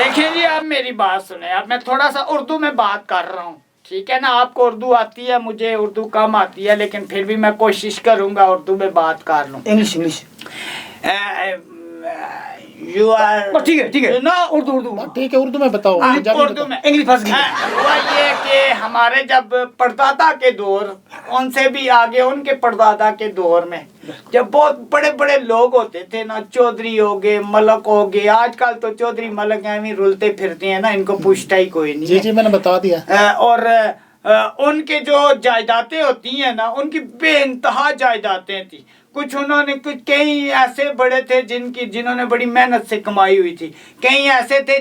देखिए जी, आप मेरी बात सुने। अब मैं थोड़ा सा उर्दू में बात कर रहा हूँ, ठीक है ना। आपको उर्दू आती है, मुझे उर्दू कम आती है, लेकिन फिर भी मैं कोशिश करूंगा उर्दू में बात कर लूँ। इंग्लिश इंग्लिश यू आर बस ठीक है नो उर्दू उर्दू ठीक है, उर्दू में बताओ, हाँ, पंजाबी उर्दू बताओ। में। इंग्लिश फंस गई। हुआ ये कि हमारे जब परदादा के दौर, उनसे भी आगे उनके परदादा के दौर में जब बहुत बड़े बड़े लोग होते थे ना, चौधरी हो गए, मलक हो गए। आजकल तो चौधरी मलक ऐਵੇਂ रुलते फिरते हैं ना, इनको पूछता ही कोई नहीं जी है। जी, मैंने बता दिया। और उनके जो जायदादें होती हैं ना, उनकी बेइंतहा जायदादें थी। कुछ उन्होंने, कुछ कई ऐसे बड़े थे जिन्होंने बड़ी मेहनत से कमाई हुई थी। कई ऐसे थे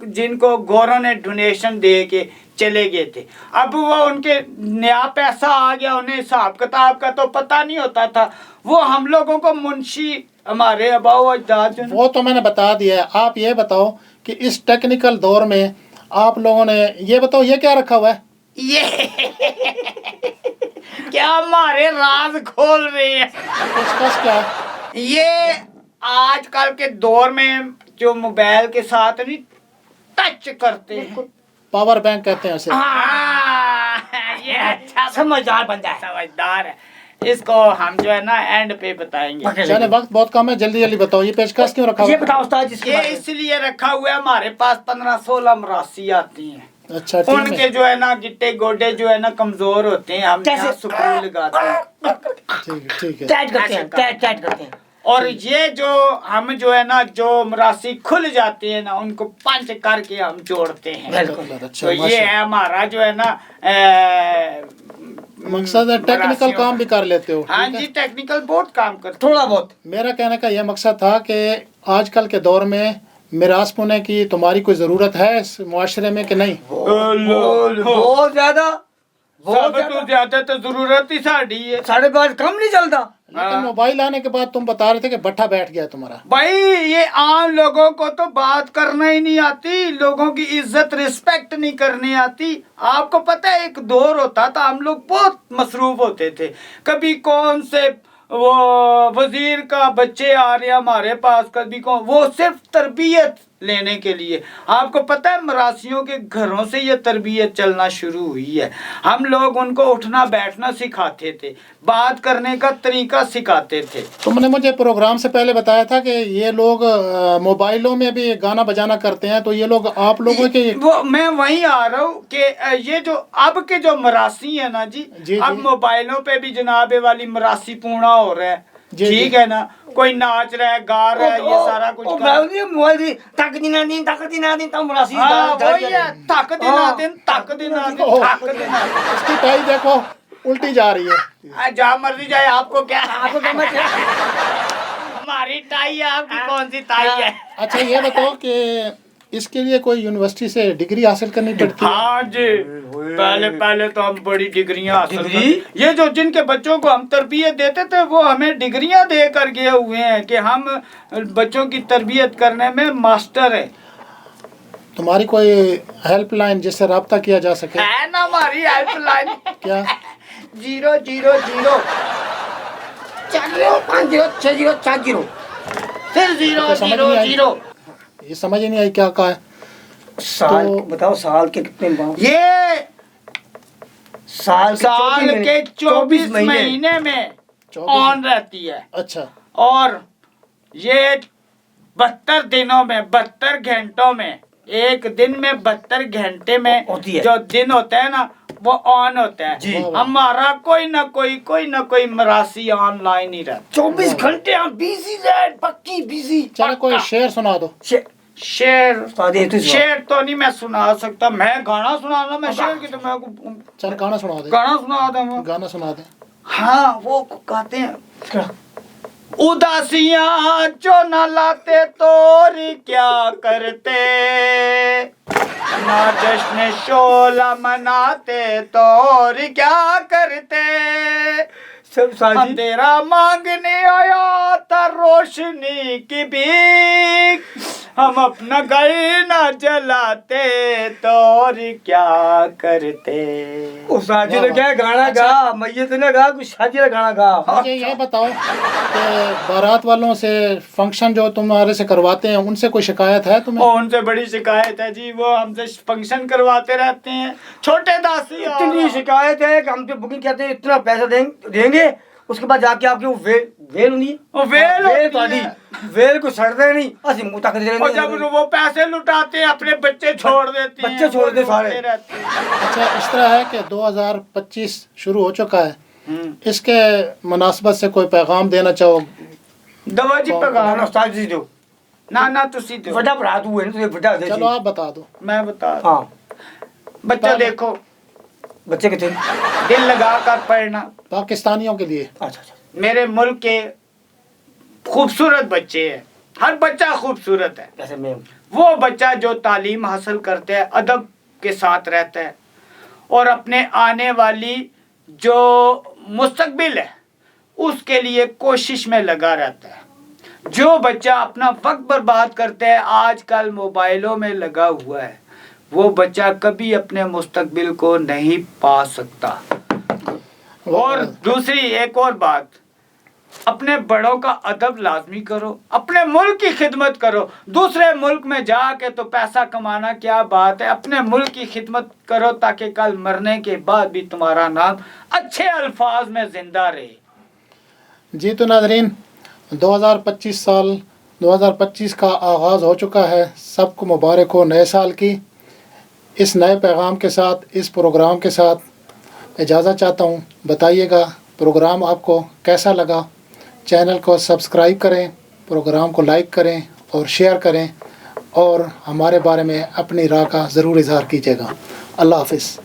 जिनको गौरों ने डोनेशन दे के चले गए थे। अब वो उनके नया पैसा आ गया, उन्हें हिसाब किताब का तो पता नहीं होता था। वो हम लोगों को मुंशी, हमारे अबाओ अजदाद जो वो तो मैंने बता दिया है। आप ये बताओ कि इस टेक्निकल दौर में आप लोगों ने, ये बताओ ये क्या रखा हुआ है? ये क्या हमारे राज खोल रहे हैं। पेचकस क्या है? ये आजकल के दौर में जो मोबाइल के साथ नहीं टच करते हैं। पावर बैंक कहते हैं उसे। ये अच्छा समझदार बंदा है। समझदार है। इसको हम जो है ना एंड पे बताएंगे। चले, वक्त बहुत कम है, जल्दी जल्दी बताओ ये पेचकस क्यों रखा हुआ ये है? बताओ उस्ताद जिसके ये बारे में। इसलिए रखा हुआ है, हमारे पास 15-16 मरासी आती हैं। अच्छा, ठीक उनके है, जो है ना गिट्टे गोडे जो है ना कमजोर होते हैं, हम कैसे? यहाँ सुकून लगाते हैं। ठीक है, ठीक है। टाइट करते हैं, टाइट करते हैं। और ये जो हम जो है ना, जो मरासी खुल जाते हैं ना, उनको पंच करके हम जोड़ते हैं। बिल्कुल। अच्छा, तो ये माशा- है हमारा जो है ना मकसद है टेक्निकल मरासियों काम भी कर लेते हो। हाँ ठीक जी, है? टेक्निकल बहुत काम करते थोड़ा बहुत। मेरा कहने का यह मकसद था कि आजकल के दौर में मिरास पुने की तुम्हारी कोई ज़रूरत है इस मुआशरे में कि नहीं? बहुत ज्यादा, बहुत सब तो ज्यादा तो जरूरत ही साड़ी है। साढ़े पाँच कम नहीं चलता। लेकिन मोबाइल आने के बाद तुम बता रहे थे कि भट्ठा बैठ गया तुम्हारा। भाई ये आम लोगों को तो बात करना ही नहीं आती, लोगों की इज्जत रिस्पेक्ट नहीं करनी आती। आपको पता है एक दौर होता था, हम लोग बहुत मसरूफ होते थे। कभी कौन से वो वजीर का बच्चे आ रहे हैं हमारे पास, कभी कौन, वो सिर्फ तरबियत लेने के लिए। आपको पता है मरासियों के घरों से ये तरबियत चलना शुरू हुई है। हम लोग उनको उठना बैठना सिखाते थे, बात करने का तरीका सिखाते थे। तुमने मुझे प्रोग्राम से पहले बताया था कि ये लोग मोबाइलों में भी गाना बजाना करते हैं, तो ये लोग आप लोगों के वो मैं वहीं आ रहा हूँ कि ये जो अब के जो मरासी है ना जी, जी, अब जी। मोबाइलों पे भी जनाबे वाली मरासी पूर्णा हो रहा है। जी, ठीक जी। है ना, कोई नाच रहा है, गा रहा है, ये सारा कुछ कर रहा है। मोबाइल दी तक दिना दिन तक दिना दिन तब मरासी हाँ वही है, तक दिना हाँ। दिन, तक दिना दिन, ओह। तक दिना दिन। इसकी टाई देखो उल्टी जा रही है। जहाँ मर्जी जाए, आपको क्या, आपको समझ हमारी टाई है, आपकी कौन सी टाई है। अच्छा, ये बताओ कि इसके लिए कोई यूनिवर्सिटी से डिग्री हासिल करनी पड़ती है? हाँ जी, पहले पहले तो हम बड़ी डिग्रियां हासिल डिग्री? ये जो जिनके बच्चों को हम तरबियत देते थे, वो हमें डिग्रियां दे कर गए हुए हैं कि हम बच्चों की तरबियत करने में मास्टर है। तुम्हारी कोई हेल्पलाइन जिससे रब्ता किया जा सके? है ना हमारी हेल्पलाइन, क्या? 000 4-0-5-0-6-0-4-0 फिर तो समझ नहीं आई। 000। ये समझ ही नहीं आई क्या कहा है। साल तो- बताओ साल के कितने बार? ये साल के 24 महीने में 24 ऑन रहती है, अच्छा, और ये 72 दिनों में, 72 घंटों में, एक दिन में 72 घंटे में होती है। जो दिन होता है ना, वो ऑन होता है। जी। हमारा कोई ना कोई मरासी ऑनलाइन ही रहता 24 घंटे हम बिजी रहे, पक्की बिजी। चलो कोई शेर सुना दो। है। शेर तो शेर तो नहीं मैं सुना सकता, मैं गाना सुनाना, मैं शेर की तो मैं चल गाना सुना दे। गाना सुना दूंगा। गाना सुना दे। हाँ वो कहते हैं, उदासियां जो न लाते तोर क्या करते, ना जश्न शोला मनाते तोर क्या करते, सब साजी अंधेरा मांगने आया था रोशनी की भीख, हम अपना घर ना चलाते तो और क्या करते। वो शादी ने क्या गाना गा, मैयत ने गा, कुछ शादी का गाना गा। मुझे ये बताओ कि बारात वालों से फंक्शन जो तुम्हारे से करवाते हैं उनसे कोई शिकायत है तुम्हें? और उनसे बड़ी शिकायत है जी, वो हमसे फंक्शन करवाते रहते हैं। छोटे दासी इतनी शिकायत है कि हम तो बुकिंग कहते हैं इतना पैसा देंगे, उसके बाद जाके आपके वो वेल नहीं, वो वेल होती तुम्हारी है। वेल को सड़ते नहीं, असि मुंह तक दे और जब वो पैसे लुटाते हैं अपने बच्चे छोड़ देते हैं, बच्चे छोड़ दे वो सारे। रोते रहते हैं। अच्छा, इस तरह है कि 2025 शुरू हो चुका है, इसके मुनासबत से कोई पैगाम देना चाहो? दवा जी गाना पका उस्ताद जी दो, ना तुसी दो, बड़ा पढ़ा तू है ना, तुझे बड़ा दे। चलो आप बता दो। मैं बता। हाँ, बच्चा देखो, बच्चे कितने? दिल लगा कर पढ़ना। पाकिस्तानियों के लिए अच्छा अच्छा, मेरे मुल्क के खूबसूरत बच्चे हैं, हर बच्चा खूबसूरत है। कैसे मैं वो बच्चा जो तालीम हासिल करता है, अदब के साथ रहता है और अपने आने वाली जो मुस्तकबिल है उसके लिए कोशिश में लगा रहता है। जो बच्चा अपना वक्त बर्बाद करता है, आजकल मोबाइलों में लगा हुआ है, वो बच्चा कभी अपने मुस्तकबिल को नहीं पा सकता। और दूसरी एक और बात, अपने बड़ों का अदब लाजमी करो, अपने मुल्क की खिदमत करो। दूसरे मुल्क में जाके तो पैसा कमाना क्या बात है, अपने मुल्क की खिदमत करो ताकि कल मरने के बाद भी तुम्हारा नाम अच्छे अल्फाज में जिंदा रहे। जी तो नाज़रीन, 2025 का आगाज़ हो चुका है। सबको मुबारक हो नए साल की। इस नए पैगाम के साथ, इस प्रोग्राम के साथ इजाज़त चाहता हूँ। बताइएगा प्रोग्राम आपको कैसा लगा। चैनल को सब्सक्राइब करें, प्रोग्राम को लाइक करें और शेयर करें, और हमारे बारे में अपनी राय का ज़रूर इज़हार कीजिएगा। अल्लाह हाफ़िज़।